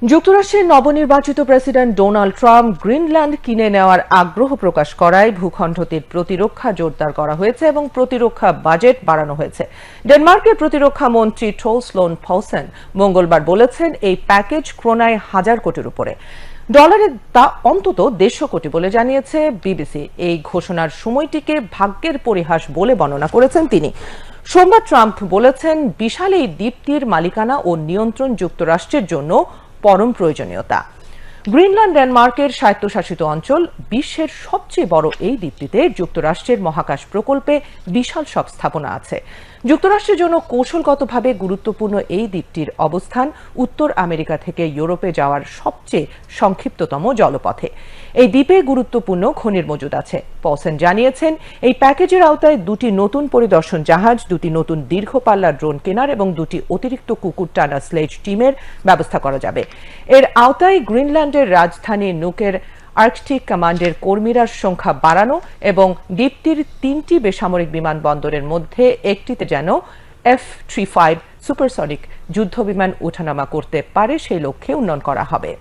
যুক্তরাষ্ট্রের নবনির্বাচিত president Donald Trump Greenland কিনে নেওয়ার আগ্রহ প্রকাশ করায় ভূখণ্ডটির প্রতিরক্ষা জোরদার করা হয়েছে এবং প্রতিরক্ষা বাজেট বাড়ানো হয়েছে। ডেনমার্কের প্রতিরক্ষা মন্ত্রী ট্রোলস লোন পলসেন মঙ্গলবার বলেছেন, এই প্যাকেজ ক্রোনায় 1000 কোটির উপরে ডলারের, তা অন্তত 150 কোটি বলে জানিয়েছে বিবিসি। এই ঘোষণার সময়টিকে ভাগ্যের পরিহাস বলে বর্ণনা করেছেন তিনি। সোমবার ট্রাম্প বলেছেন, বিশাল এই দ্বীপটির মালিকানা ও নিয়ন্ত্রণ যুক্তরাষ্ট্রের জন্য পরম প্রয়োজনীয়তা। গ্রিনল্যান্ড ডেনমার্কের স্বায়ত্তশাসিত অঞ্চল। বিশ্বের সবচেয়ে বড় এই দ্বীপটিতে যুক্তরাষ্ট্রের মহাকাশ প্রকল্পে বিশাল সব স্থাপনা আছে। যুক্তরাষ্ট্রের জন্য কৌশলগতভাবে গুরুত্বপূর্ণ এই দ্বীপটির অবস্থান উত্তর আমেরিকা থেকে ইউরোপে যাওয়ার সবচেয়ে সংক্ষিপ্ততম জলপথে। এই দ্বীপে গুরুত্বপূর্ণ খনির মজুদ আছে। পলসেন জানিয়েছেন, এই প্যাকেজের আওতায় 2টি নতুন পরিদর্শন জাহাজ, 2টি নতুন দীর্ঘ পাল্লার ড্রোন কেনার এবং 2টি অতিরিক্ত কুকুর টানা স্লেজ টিমের ব্যবস্থা করা যাবে। এর আওতায় গ্রিনল্যান্ডের রাজধানী নুকের আর্কটিক কমান্ডের কর্মীর সংখ্যা বাড়ানো এবং দ্বীপটির 3টি বেসামরিক বিমানবন্দরের মধ্যে একটিতে যেন F-35 সুপারসনিক যুদ্ধবিমান ওঠানামা করতে পারে সেই লক্ষ্যে উন্নয়ন করা হবে।